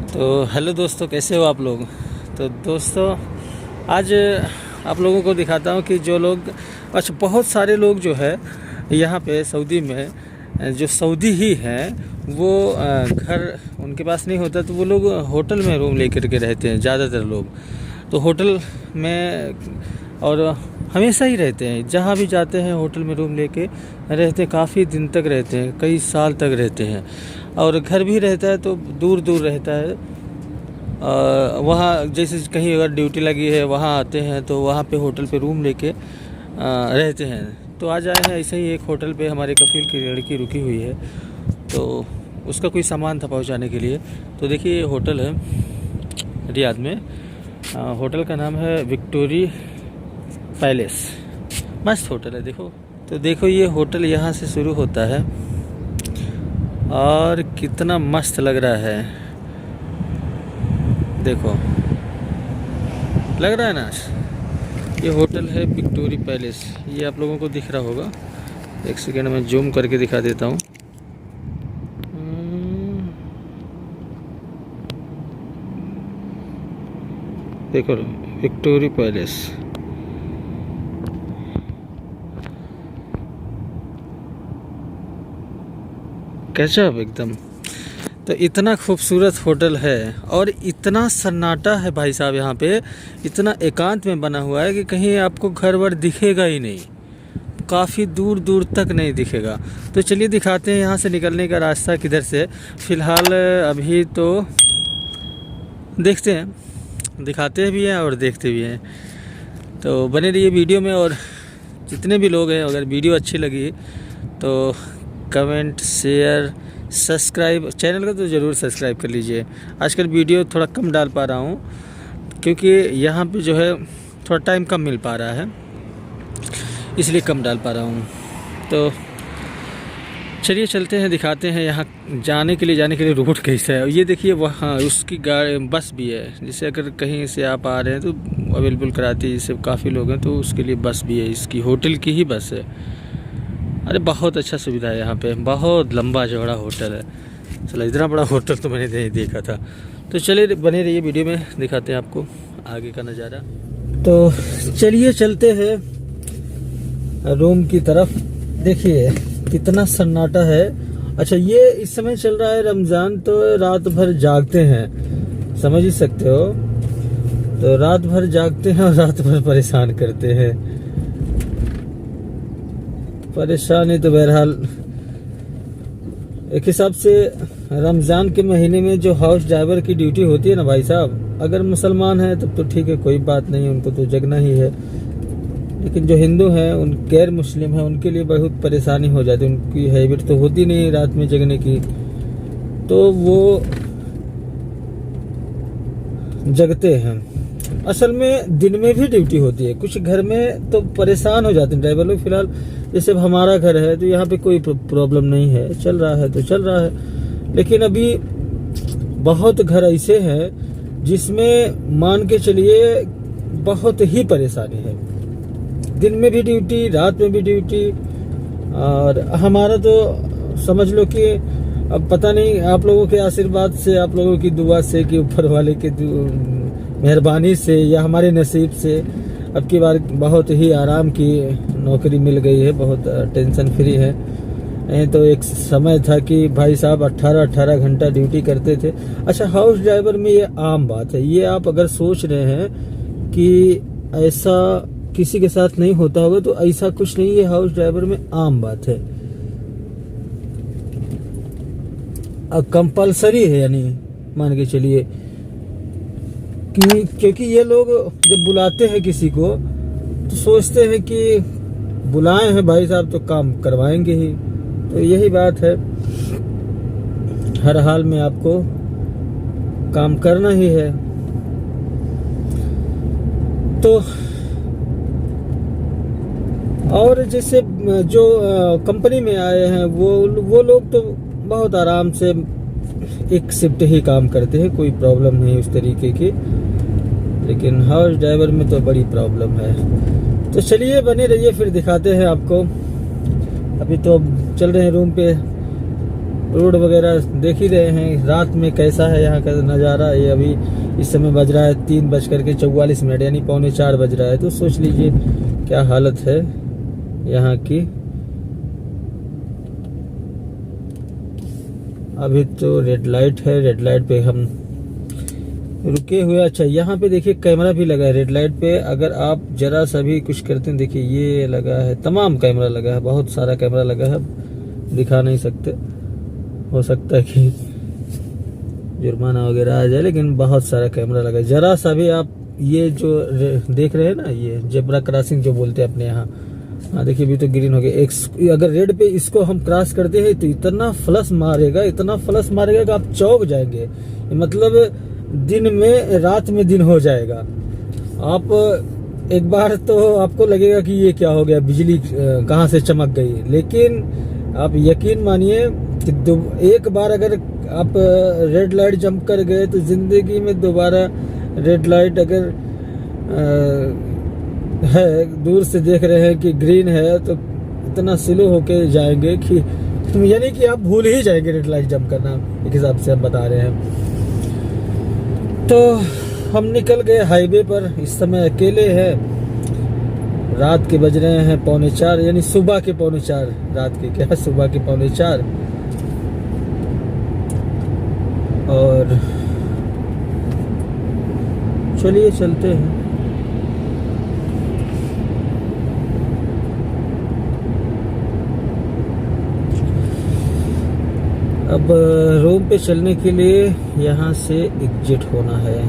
तो हेलो दोस्तों, कैसे हो आप लोग। तो दोस्तों, आज आप लोगों को दिखाता हूँ कि जो लोग बहुत सारे लोग जो है यहाँ पे सऊदी में, जो सऊदी ही हैं वो घर उनके पास नहीं होता तो वो लोग होटल में रूम लेकर के रहते हैं। ज़्यादातर लोग तो होटल में और हमेशा ही रहते हैं, जहाँ भी जाते हैं होटल में रूम लेके रहते हैं। काफ़ी दिन तक रहते हैं, कई साल तक रहते हैं। और घर भी रहता है तो दूर दूर रहता है। वहाँ जैसे कहीं अगर ड्यूटी लगी है वहाँ आते हैं तो वहाँ पे होटल पे रूम लेके रहते हैं। तो आज आए हैं ऐसे ही एक होटल पे, हमारे कफील की लड़की रुकी हुई है तो उसका कोई सामान था पहुँचाने के लिए। तो देखिए ये होटल है रियाद में। होटल का नाम है विक्टोरी पैलेस। मस्त होटल है देखो। तो देखो ये होटल यहाँ से शुरू होता है और कितना मस्त लग रहा है, देखो लग रहा है ना। ये होटल है विक्टोरी पैलेस, ये आप लोगों को दिख रहा होगा। एक सेकेंड में जूम करके दिखा देता हूँ। देखो विक्टोरी पैलेस, गजब एकदम। तो इतना खूबसूरत होटल है और इतना सन्नाटा है भाई साहब, यहाँ पे इतना एकांत में बना हुआ है कि कहीं आपको घर वर दिखेगा ही नहीं, काफ़ी दूर दूर तक नहीं दिखेगा। तो चलिए दिखाते हैं यहाँ से निकलने का रास्ता किधर से। फ़िलहाल अभी तो देखते हैं, दिखाते भी हैं और देखते भी हैं। तो बने रहिए वीडियो में। और जितने भी लोग हैं, अगर वीडियो अच्छी लगी तो कमेंट, शेयर, सब्सक्राइब, चैनल को तो ज़रूर सब्सक्राइब कर लीजिए। आजकल वीडियो थोड़ा कम डाल पा रहा हूँ क्योंकि यहाँ पे जो है थोड़ा टाइम कम मिल पा रहा है, इसलिए कम डाल पा रहा हूँ। तो चलिए चलते हैं, दिखाते हैं यहाँ जाने के लिए रोड कैसा है। ये देखिए वहाँ उसकी गाड़ी बस भी है, जिससे अगर कहीं से आप आ रहे हैं तो अवेलेबल कराती है। जैसे काफ़ी लोग हैं तो उसके लिए बस भी है, इसकी होटल की ही बस है। अरे बहुत अच्छा सुविधा है यहाँ पे, बहुत लंबा चौड़ा होटल है। चलो इतना बड़ा होटल तो मैंने नहीं देखा था। तो चलिए बने रहिए वीडियो में, दिखाते हैं आपको आगे का नज़ारा। तो चलिए चलते हैं रूम की तरफ। देखिए कितना सन्नाटा है। अच्छा, ये इस समय चल रहा है रमज़ान, तो रात भर जागते हैं, समझ ही सकते हो। तो रात भर जागते हैं और रात भर परेशान करते हैं। परेशानी तो बहरहाल एक हिसाब से रमज़ान के महीने में जो हाउस ड्राइवर की ड्यूटी होती है ना भाई साहब, अगर मुसलमान है तब तो ठीक है, कोई बात नहीं, उनको तो जगना ही है। लेकिन जो हिंदू हैं, उन गैर मुस्लिम हैं, उनके लिए बहुत परेशानी हो जाती है। उनकी हैबिट तो होती नहीं रात में जगने की, तो वो जगते हैं। असल में दिन में भी ड्यूटी होती है। कुछ घर में तो परेशान हो जाते हैं ड्राइवर लोग। फिलहाल जैसे हमारा घर है तो यहाँ पे कोई प्रॉब्लम नहीं है, चल रहा है तो चल रहा है। लेकिन अभी बहुत घर ऐसे हैं जिसमें मान के चलिए बहुत ही परेशानी है। दिन में भी ड्यूटी, रात में भी ड्यूटी। और हमारा तो समझ लो कि अब पता नहीं, आप लोगों के आशीर्वाद से, आप लोगों की दुआ से, कि ऊपर वाले की मेहरबानी से या हमारे नसीब से अब की बार बहुत ही आराम की नौकरी मिल गई है, बहुत टेंशन फ्री है। नहीं तो एक समय था कि भाई साहब 18-18 घंटा ड्यूटी करते थे। अच्छा, हाउस ड्राइवर में ये आम बात है। ये आप अगर सोच रहे हैं कि ऐसा किसी के साथ नहीं होता होगा, तो ऐसा कुछ नहीं है, हाउस ड्राइवर में आम बात है। अब कंपलसरी है, यानी मान के चलिए क्योंकि ये लोग जब बुलाते हैं किसी को तो सोचते हैं कि बुलाए हैं भाई साहब तो काम करवाएंगे ही। तो यही बात है, हर हाल में आपको काम करना ही है। तो और जैसे जो कंपनी में आए हैं वो लोग तो बहुत आराम से एक शिफ्ट ही काम करते हैं, कोई प्रॉब्लम नहीं उस तरीके की। लेकिन हाउस ड्राइवर में तो बड़ी प्रॉब्लम है। तो चलिए बने रहिए, फिर दिखाते हैं आपको। अभी तो चल रहे हैं रूम पे। रोड वगैरह देख ही रहे हैं रात में कैसा है यहाँ का नज़ारा। ये अभी इस समय बज रहा है 3:44 यानी 3:45 बज रहा है। तो सोच लीजिए क्या हालत है यहाँ की। अभी तो रेड लाइट है, रेड लाइट पे हम रुके हुए। अच्छा यहाँ पे देखिए कैमरा भी लगा है रेड लाइट पे। अगर आप जरा सा भी कुछ करते हैं, देखिए ये लगा है, तमाम कैमरा लगा है, बहुत सारा कैमरा लगा है, दिखा नहीं सकते, हो सकता है कि जुर्माना वगैरह आ जाए, लेकिन बहुत सारा कैमरा लगा है। जरा सा भी आप ये जो देख रहे हैं ना, ये जेब्रा क्रॉसिंग जो बोलते हैं अपने यहाँ, हाँ देखिए अभी तो ग्रीन हो गया। अगर रेड पे इसको हम क्रॉस करते हैं तो इतना फ्लश मारेगा, इतना फ्लश मारेगा कि आप चौंक जाएंगे। मतलब दिन में रात में दिन हो जाएगा। आप एक बार तो आपको लगेगा कि ये क्या हो गया, बिजली कहाँ से चमक गई। लेकिन आप यकीन मानिए कि एक बार अगर आप रेड लाइट जंप कर गए तो जिंदगी में दोबारा रेड लाइट अगर है, दूर से देख रहे हैं कि ग्रीन है तो इतना स्लो होके जाएंगे कि यानी कि आप भूल ही जाएंगे रेड लाइट जंप करना। एक हिसाब से हम बता रहे हैं। तो हम निकल गए हाईवे पर। इस समय अकेले हैं, रात के बज रहे हैं 3:45 यानी सुबह के 3:45, रात के क्या, सुबह के 3:45। और चलिए चलते हैं। अब रूम पे चलने के लिए यहाँ से एग्जिट होना है।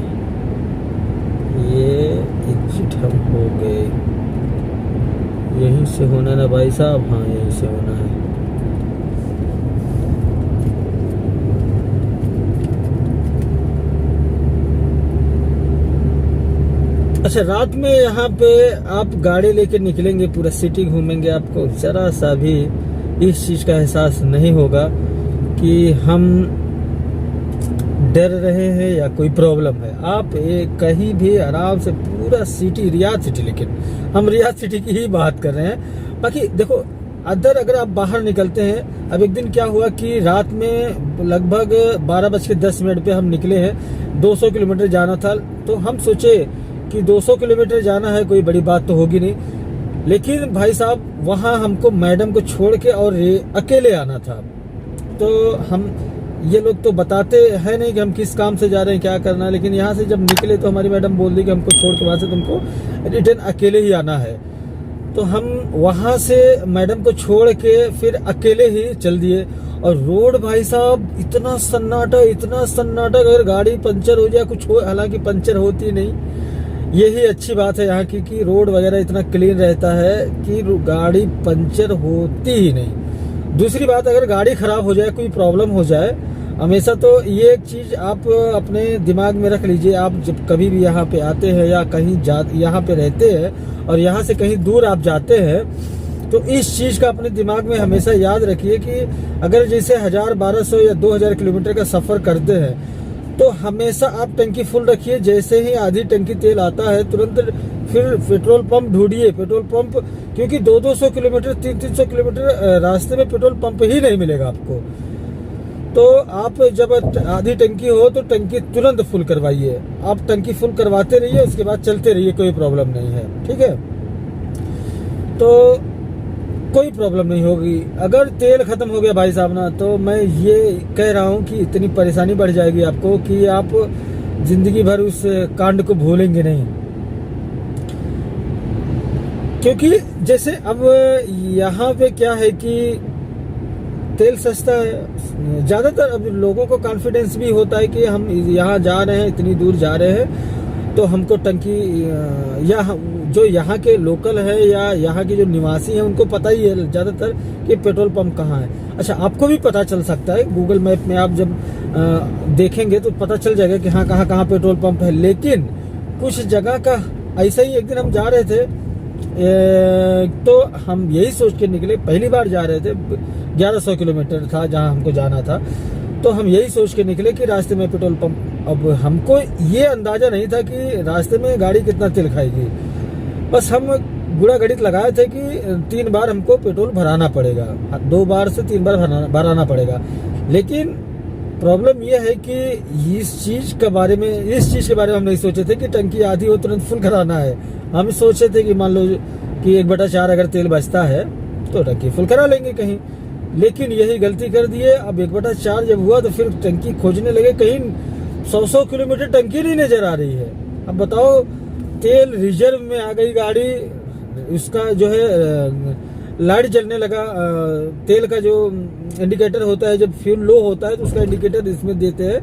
ये एग्जिट हम हो गए, यहीं से होना ना भाई साहब, हाँ यहीं से होना है। अच्छा रात में यहाँ पे आप गाड़ी लेके निकलेंगे, पूरा सिटी घूमेंगे, आपको जरा सा भी इस चीज का एहसास नहीं होगा कि हम डर रहे हैं या कोई प्रॉब्लम है। आप कहीं भी आराम से पूरा सिटी, रियाद सिटी, लेकिन हम रियाद सिटी की ही बात कर रहे हैं। बाकी देखो अगर आप बाहर निकलते हैं, अब एक दिन क्या हुआ कि रात में लगभग 12:10 पे हम निकले हैं, 200 किलोमीटर जाना था। तो हम सोचे कि 200 किलोमीटर जाना है, कोई बड़ी बात तो होगी नहीं। लेकिन भाई साहब वहाँ हमको मैडम को छोड़ के और अकेले आना था। तो हम ये लोग तो बताते हैं नहीं कि हम किस काम से जा रहे हैं, क्या करना है। लेकिन यहाँ से जब निकले तो हमारी मैडम बोल दी कि हमको छोड़ के वहाँ से तुमको रिटर्न अकेले ही आना है। तो हम वहाँ से मैडम को छोड़ के फिर अकेले ही चल दिए। और रोड भाई साहब इतना सन्नाटा, इतना सन्नाटा, अगर गाड़ी पंचर हो जाए कुछ हो, हालांकि पंचर होती नहीं, यही अच्छी बात है यहाँ की कि रोड वगैरह इतना क्लीन रहता है कि गाड़ी पंचर होती ही नहीं। दूसरी बात, अगर गाड़ी खराब हो जाए, कोई प्रॉब्लम हो जाए, हमेशा तो ये एक चीज आप अपने दिमाग में रख लीजिए। आप जब कभी भी यहाँ पे आते हैं या कहीं यहाँ पे रहते हैं और यहाँ से कहीं दूर आप जाते हैं, तो इस चीज का अपने दिमाग में हमेशा याद रखिए कि अगर जैसे 1000, 1200 या 2000 किलोमीटर का सफर करते हैं तो हमेशा आप टंकी फुल रखिए। जैसे ही आधी टंकी तेल आता है तुरंत फिर पेट्रोल पंप ढूंढिए, पेट्रोल पंप, क्योंकि 200-200 किलोमीटर, 300-300 किलोमीटर रास्ते में पेट्रोल पंप ही नहीं मिलेगा आपको। तो आप जब आधी टंकी हो तो टंकी तुरंत फुल करवाइए। आप टंकी फुल करवाते रहिए, उसके बाद चलते रहिए, कोई प्रॉब्लम नहीं है, ठीक है। तो कोई प्रॉब्लम नहीं होगी। अगर तेल खत्म हो गया भाई साहब ना, तो मैं ये कह रहा हूँ कि इतनी परेशानी बढ़ जाएगी आपको कि आप जिंदगी भर उस कांड को भूलेंगे नहीं। क्योंकि जैसे अब यहाँ पे क्या है कि तेल सस्ता है, ज्यादातर अब लोगों को कॉन्फिडेंस भी होता है कि हम यहाँ जा रहे हैं, इतनी दूर जा रहे हैं, तो हमको टंकी, या जो यहाँ के लोकल है या यहाँ के जो निवासी हैं उनको पता ही है ज्यादातर कि पेट्रोल पंप कहाँ है। अच्छा, आपको भी पता चल सकता है, गूगल मैप में आप जब देखेंगे तो पता चल जाएगा कि हाँ कहाँ पेट्रोल पंप है। लेकिन कुछ जगह का ऐसा ही, एक दिन हम जा रहे थे तो हम यही सोच के निकले, पहली बार जा रहे थे, 1100 किलोमीटर था जहाँ हमको जाना था, तो हम यही सोच के निकले कि रास्ते में पेट्रोल पंप। अब हमको ये अंदाजा नहीं था कि रास्ते में गाड़ी कितना तेल खाएगी। बस हम गुड़ा गणित लगाए थे कि 3 बार हमको पेट्रोल भराना पड़ेगा, 2 बार से 3 बार भराना पड़ेगा। लेकिन प्रॉब्लम यह है कि इस चीज़ के बारे में हम नहीं सोचे थे कि टंकी आधी हो तुरंत फुल कराना है। हम सोचे थे कि मान लो कि 1/4 अगर तेल बचता है तो टंकी फुल करा लेंगे कहीं, लेकिन यही गलती कर दिए। अब 1/4 जब हुआ तो फिर टंकी खोजने लगे, कहीं 100 किलोमीटर टंकी नहीं नजर आ रही है। अब बताओ, तेल रिजर्व में आ गई गाड़ी, उसका जो है लाइट जलने लगा, तेल का जो इंडिकेटर होता है जब फ्यूल लो होता है तो उसका इंडिकेटर इसमें देते हैं,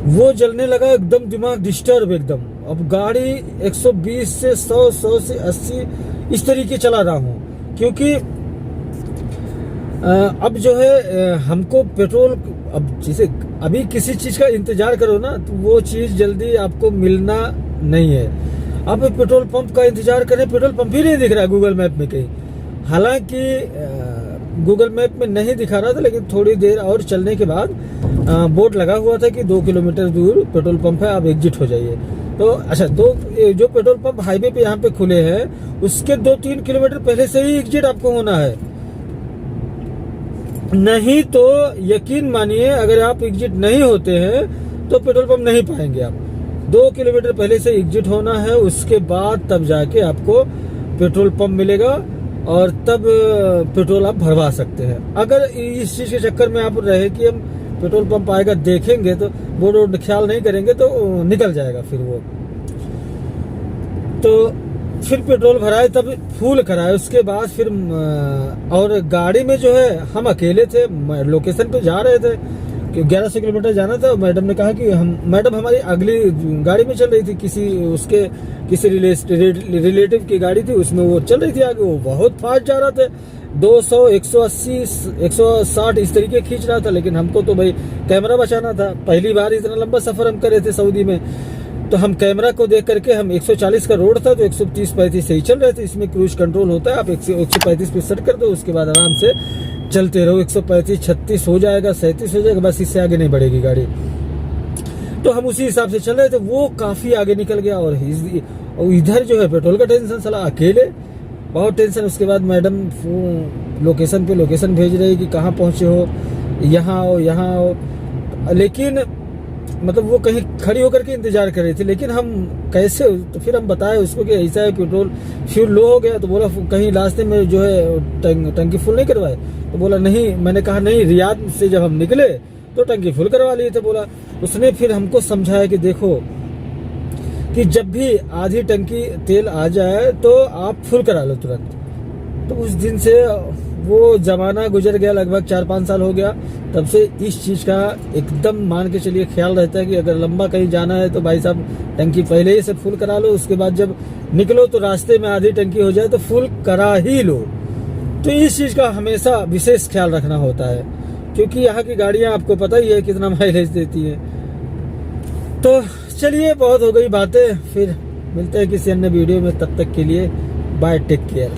वो जलने लगा। एकदम दिमाग डिस्टर्ब एकदम। अब गाड़ी 120 से 100, 100 से 80 इस तरीके चला रहा हूँ, क्योंकि अब जो है हमको पेट्रोल, अब जैसे अभी किसी चीज का इंतजार करो ना तो वो चीज जल्दी आपको मिलना नहीं है। अब पेट्रोल पंप का इंतजार करें, पेट्रोल पंप ही नहीं दिख रहा है गूगल मैप में कहीं। हालांकि गूगल मैप में नहीं दिखा रहा था, लेकिन थोड़ी देर और चलने के बाद बोर्ड लगा हुआ था कि 2 किलोमीटर दूर पेट्रोल पंप है, आप एग्जिट हो जाइए। तो अच्छा, जो पेट्रोल पंप हाईवे पे यहाँ पे खुले हैं उसके 2-3 किलोमीटर पहले से ही एग्जिट आपको होना है, नहीं तो यकीन मानिए अगर आप एग्जिट नहीं होते हैं तो पेट्रोल पंप नहीं पाएंगे आप। 2 किलोमीटर पहले से एग्जिट होना है, उसके बाद तब जाके आपको पेट्रोल पंप मिलेगा और तब पेट्रोल आप भरवा सकते हैं। अगर इस चीज के चक्कर में आप रहे कि हम पेट्रोल पंप आएगा देखेंगे तो बोर्ड ख्याल नहीं करेंगे तो निकल जाएगा फिर वो। तो फिर पेट्रोल भराए, तब फुल कराए, उसके बाद फिर और गाड़ी में जो है हम अकेले थे, लोकेशन पे जा रहे थे कि 1100 किलोमीटर जाना था। मैडम ने कहा कि मैडम हमारी अगली गाड़ी में चल रही थी, किसी रिलेटिव की गाड़ी थी, उसमें वो चल रही थी आगे, वो बहुत फास्ट जा रहा था, 200, 180, 160 इस तरीके खींच रहा था। लेकिन हमको तो भाई कैमरा बचाना था, पहली बार इतना लंबा सफर हम करे थे सऊदी में, तो हम कैमरा को देख करके, हम 140 का रोड था तो 130-135 से ही चल रहे थे। इसमें क्रूज कंट्रोल होता है, आप 135 पे सेट कर दो, उसके बाद आराम से चलते रहो, 135, 36 हो जाएगा, 37 हो जाएगा, बस इससे आगे नहीं बढ़ेगी गाड़ी। तो हम उसी हिसाब से चल रहे थे, वो काफी आगे निकल गया। और इधर जो है पेट्रोल का टेंशन, साला अकेले बहुत टेंशन। उसके बाद मैडम लोकेशन पे लोकेशन भेज रही कि कहाँ पहुंचे हो, यहाँ आओ। लेकिन मतलब वो कहीं खड़ी होकर के इंतजार कर रही थी, लेकिन हम कैसे, तो फिर हम बताए उसको कि ऐसा है पेट्रोल फ्यूल लो हो गया। तो बोला कहीं रास्ते में जो है टंकी फुल नहीं करवाए, तो बोला नहीं। मैंने कहा नहीं, रियाद से जब हम निकले तो टंकी फुल करवा लिए थे। बोला उसने फिर हमको समझाया कि देखो कि जब भी आधी टंकी तेल आ जाए तो आप फुल करा लो तुरंत। तो उस दिन से वो जमाना गुजर गया, लगभग 4-5 साल हो गया, तब से इस चीज का एकदम मान के चलिए ख्याल रहता है कि अगर लंबा कहीं जाना है तो भाई साहब टंकी पहले ही से फुल करा लो, उसके बाद जब निकलो तो रास्ते में आधी टंकी हो जाए तो फुल करा ही लो। तो इस चीज का हमेशा विशेष ख्याल रखना होता है, क्योंकि यहाँ की गाड़ियां आपको पता ही है कितना माइलेज देती है। तो चलिए, बहुत हो गई बातें, फिर मिलते हैं किसी अन्य वीडियो में, तब तक के लिए बाय, टेक केयर।